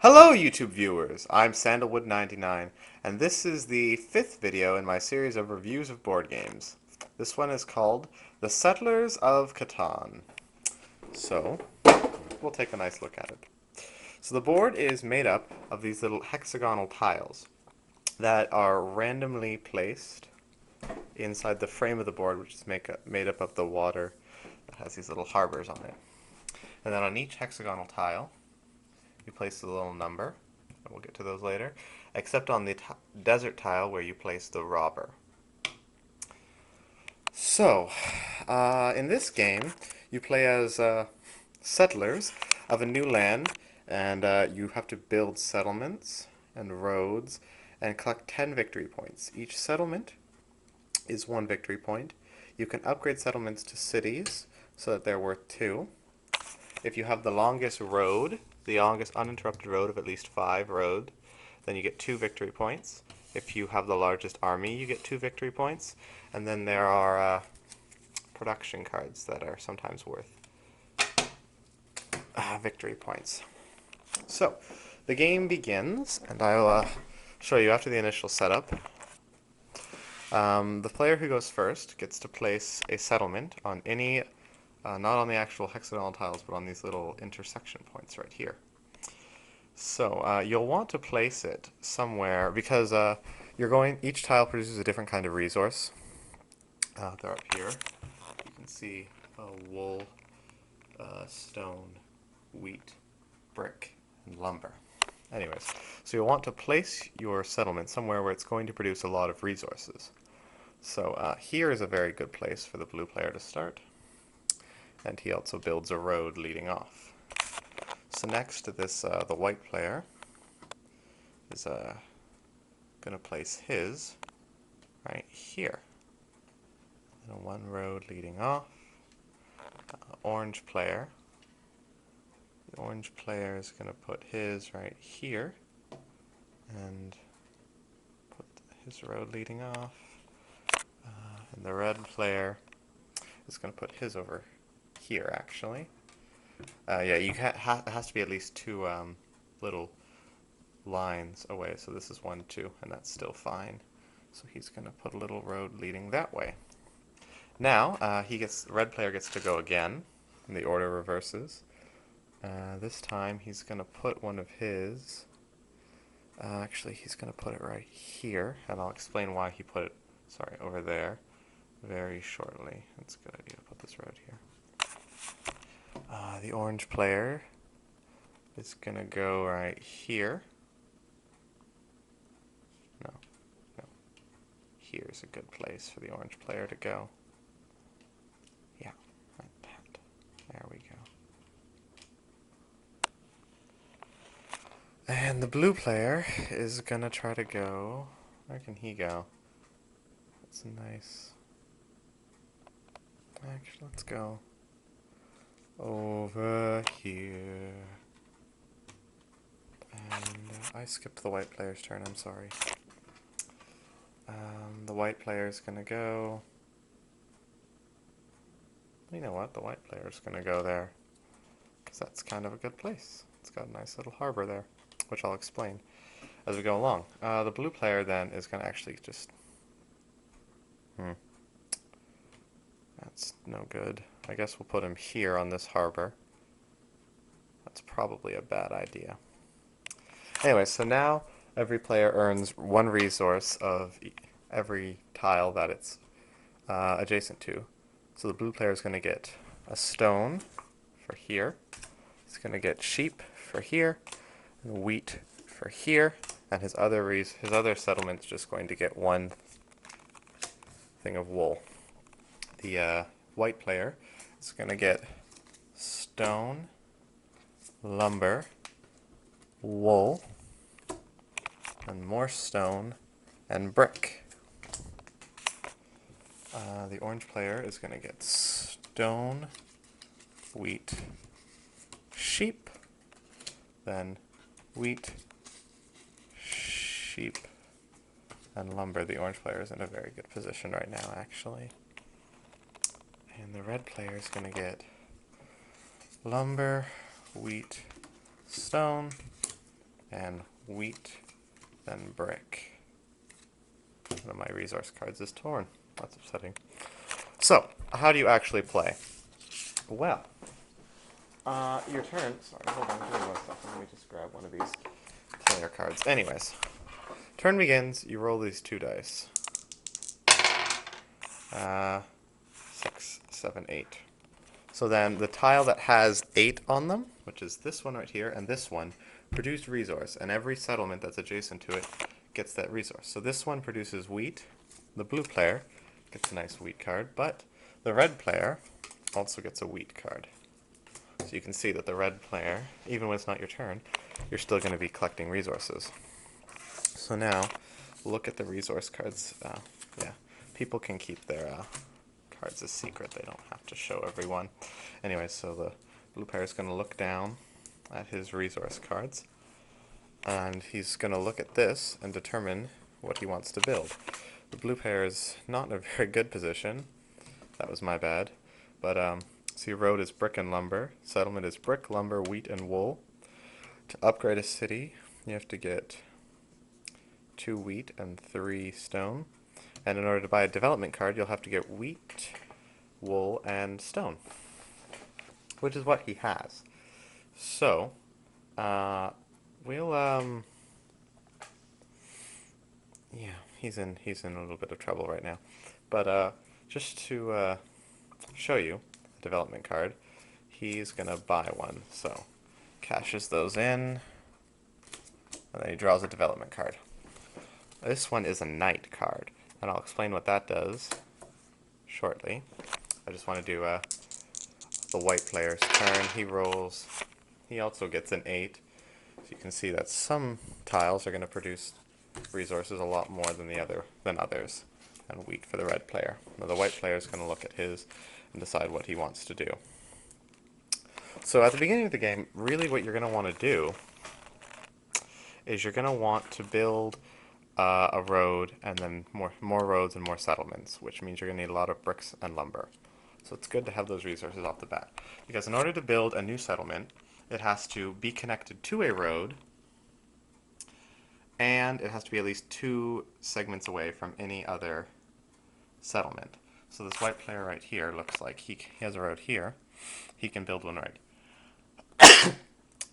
Hello YouTube viewers, I'm Sandalwood99 and this is the fifth video in my series of reviews of board games. This one is called The Settlers of Catan. So, we'll take a nice look at it. So the board is made up of these little hexagonal tiles that are randomly placed inside the frame of the board, which is made up of the water that has these little harbors on it. And then on each hexagonal tile, you place the little number, and we'll get to those later, except on the desert tile where you place the robber. So, in this game, you play as settlers of a new land, and you have to build settlements and roads and collect 10 victory points. Each settlement is 1 victory point. You can upgrade settlements to cities so that they're worth 2. If you have the longest road, the longest uninterrupted road of at least 5 road, then you get 2 victory points. If you have the largest army, you get 2 victory points. And then there are production cards that are sometimes worth victory points. So, the game begins, and I'll show you after the initial setup. The player who goes first gets to place a settlement on any, not on the actual hexagonal tiles, but on these little intersection points right here. So you'll want to place it somewhere because each tile produces a different kind of resource. They're up here. You can see wool, stone, wheat, brick, and lumber. Anyways, so you'll want to place your settlement somewhere where it's going to produce a lot of resources. So here is a very good place for the blue player to start. And he also builds a road leading off. So next to this, the white player is going to place his right here. And one road leading off. Orange player. The orange player is going to put his right here. And put his road leading off. And the red player is going to put his over here, actually. Yeah, it has to be at least 2 little lines away. So this is 1, 2, and that's still fine. So he's going to put a little road leading that way. Now, red player gets to go again, and the order reverses. This time he's going to put one of his, actually he's going to put it right here, and I'll explain why he put it, over there, very shortly. It's a good idea to put this road here. The orange player is going to go right here. No. Here's a good place for the orange player to go. Yeah, like that. There we go. And the blue player is going to try to go... Where can he go? That's nice. Actually, let's go over here. And I skipped the white player's turn, I'm sorry. The white player is going to go... You know what? The white player is going to go there. Because that's kind of a good place. It's got a nice little harbor there, which I'll explain as we go along. The blue player then is going to actually just... That's no good. I guess we'll put him here on this harbor. That's probably a bad idea. Anyway, so now every player earns 1 resource of every tile that it's adjacent to. So the blue player is going to get a stone for here. He's going to get sheep for here, and wheat for here, and his other settlement's just going to get 1 thing of wool. The white player is going to get stone, lumber, wool, and more stone and brick. The orange player is going to get stone, wheat, sheep, then wheat, sheep, and lumber. The orange player is in a very good position right now, actually. And the red player is going to get lumber, wheat, stone, and wheat, then brick. One of my resource cards is torn. That's upsetting. So, how do you actually play? Well, your turn. Sorry, hold on. Give me 1 second. Let me just grab one of these player cards. Anyways, turn begins. You roll these 2 dice. 6, 7, 8. So then the tile that has 8 on them, which is this one right here and this one, produce resource, and every settlement that's adjacent to it gets that resource. So this one produces wheat. The blue player gets a nice wheat card, but the red player also gets a wheat card. So you can see that the red player, even when it's not your turn, you're still going to be collecting resources. So now, look at the resource cards. Yeah, people can keep their cards as secret. They don't have to show everyone. Anyway, so the blue player is going to look down at his resource cards, and he's going to look at this and determine what he wants to build. The blue player is not in a very good position. That was my bad. But see, road is brick and lumber. Settlement is brick, lumber, wheat, and wool. To upgrade a city, you have to get 2 wheat and 3 stone. And in order to buy a development card, you'll have to get wheat, wool, and stone, which is what he has. So, we'll, yeah, he's in a little bit of trouble right now. But just to show you the development card, he's gonna buy one. So, cashes those in, and then he draws a development card. This one is a knight card, and I'll explain what that does shortly. I just want to do the white player's turn. He rolls. He also gets an 8. So you can see that some tiles are going to produce resources a lot more than others, and wheat for the red player. Now the white player is going to look at his and decide what he wants to do. So at the beginning of the game, really what you're going to want to do is you're going to want to build a road, and then more roads and more settlements, which means you're going to need a lot of bricks and lumber. So it's good to have those resources off the bat, because in order to build a new settlement, it has to be connected to a road, and it has to be at least 2 segments away from any other settlement. So this white player right here looks like he has a road here. He can build one right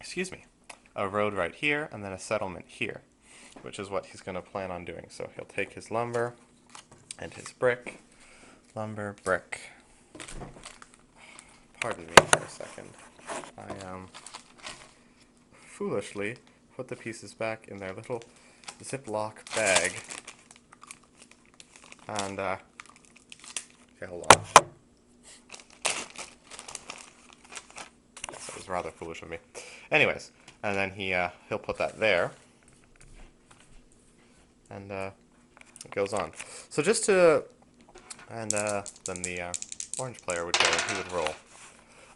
excuse me, a road right here, and then a settlement here, which is what he's going to plan on doing. So he'll take his lumber and his brick. Lumber, brick. Pardon me for a second. I foolishly put the pieces back in their little Ziploc bag. And, okay, hold on. That was rather foolish of me. Anyways, and then he'll put that there. And it goes on. So just to, and then the orange player would go, and he would roll.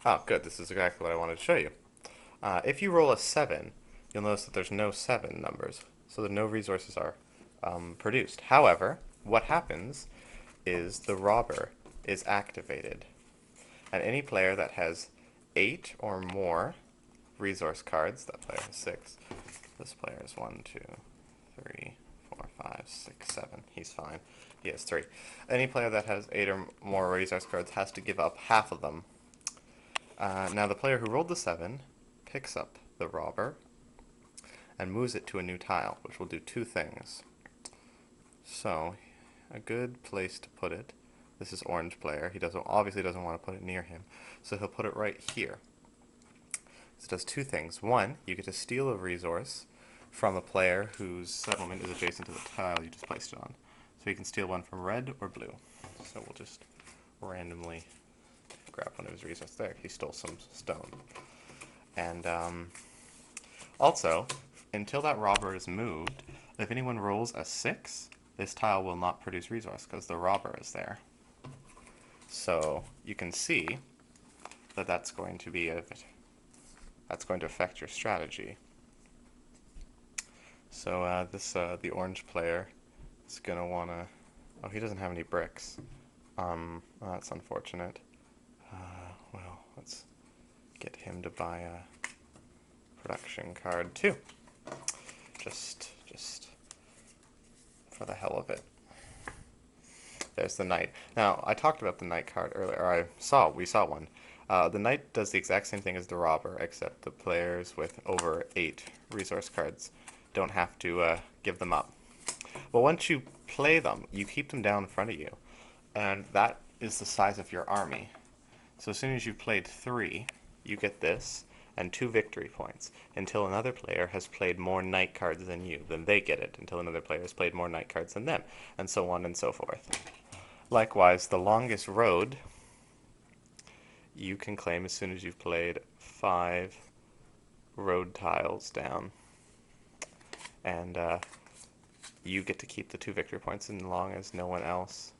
Oh, good. This is exactly what I wanted to show you. If you roll a 7, you'll notice that there's no 7 numbers, so that no resources are produced. However, what happens is the robber is activated, and any player that has 8 or more resource cards, that player has 6, this player is 1, 2, 3, 4, 5, 6, 7. He's fine. He has 3. Any player that has 8 or more resource cards has to give up half of them. Now the player who rolled the 7 picks up the robber and moves it to a new tile, which will do 2 things. So, a good place to put it, this is orange player, he obviously doesn't want to put it near him, so he'll put it right here. So it does 2 things. One, you get to steal a resource from a player whose settlement is adjacent to the tile you just placed it on. So you can steal one from red or blue. So we'll just randomly grab one of his resources. There, he stole some stone. And also, until that robber is moved, if anyone rolls a 6, this tile will not produce resource because the robber is there. So you can see that that's going to affect your strategy. So the orange player is going to want to... Oh, he doesn't have any bricks. Well, that's unfortunate. Well, let's get him to buy a production card too. just for the hell of it. There's the knight. Now, I talked about the knight card earlier, or we saw one. The knight does the exact same thing as the robber, except the players with over 8 resource cards don't have to give them up. But once you play them, you keep them down in front of you, and that is the size of your army. So as soon as you've played 3, you get this, and 2 victory points, until another player has played more knight cards than you. Then they get it, until another player has played more knight cards than them, and so on and so forth. Likewise, the longest road you can claim as soon as you've played 5 road tiles down. And you get to keep the 2 victory points as long as no one else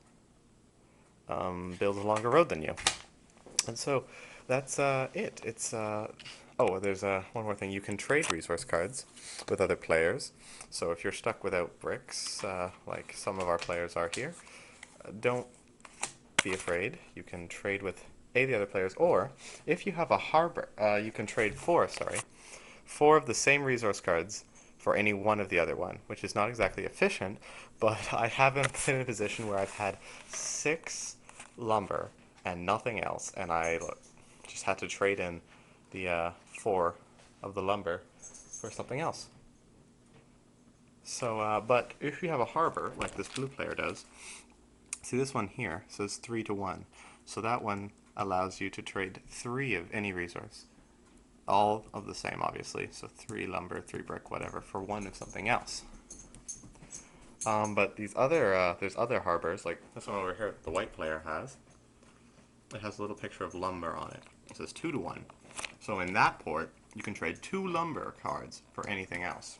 builds a longer road than you. And so that's it. It's oh, there's one more thing. You can trade resource cards with other players. So if you're stuck without bricks, like some of our players are here, don't be afraid. You can trade with the other players, or if you have a harbor, you can trade 4 of the same resource cards for any one of the other one, which is not exactly efficient, but I haven't been in a position where I've had 6 lumber and nothing else, and I just had to trade in the 4 of the lumber for something else. So, but if you have a harbor, like this blue player does, see this one here says 3 to 1, so that one allows you to trade 3 of any resource. All of the same, obviously, so 3 lumber, 3 brick, whatever, for 1 of something else. But these other, there's other harbors, like this one over here that the white player has. It has a little picture of lumber on it. It says 2 to 1. So in that port, you can trade 2 lumber cards for anything else.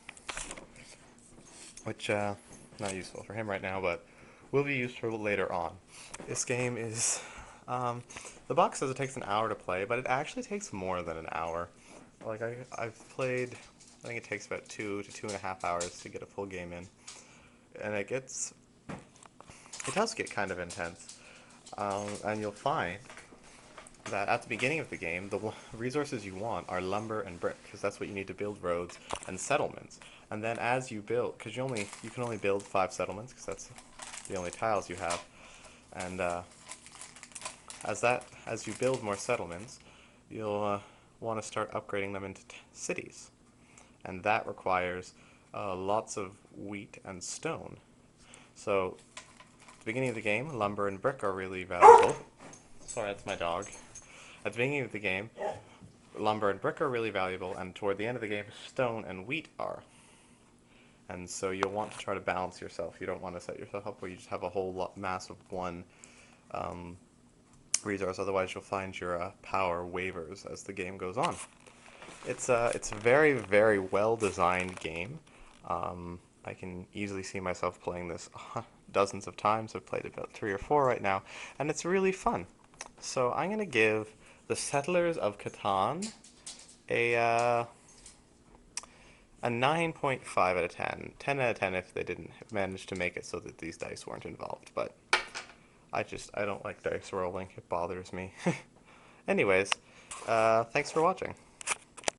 Which, not useful for him right now, but will be useful later on. This game is, the box says it takes an hour to play, but it actually takes more than an hour. Like, I've played, I think it takes about 2 to 2.5 hours to get a full game in. And it does get kind of intense. And you'll find that at the beginning of the game, the resources you want are lumber and brick, because that's what you need to build roads and settlements. And then as you build, because you can only build 5 settlements, because that's the only tiles you have. And as you build more settlements, you'll want to start upgrading them into cities, and that requires lots of wheat and stone. So at the beginning of the game, lumber and brick are really valuable. Sorry, that's my dog. At the beginning of the game, lumber and brick are really valuable, and toward the end of the game, stone and wheat are. And so you'll want to try to balance yourself. You don't want to set yourself up where you just have a whole mass of one resource, otherwise you'll find your power wavers as the game goes on. It's a very, very well designed game. I can easily see myself playing this dozens of times. I've played about 3 or 4 right now, and it's really fun. So I'm going to give the Settlers of Catan a 9.5 out of 10. 10 out of 10 if they didn't manage to make it so that these dice weren't involved, but I don't like dice rolling. It bothers me. Anyways, thanks for watching.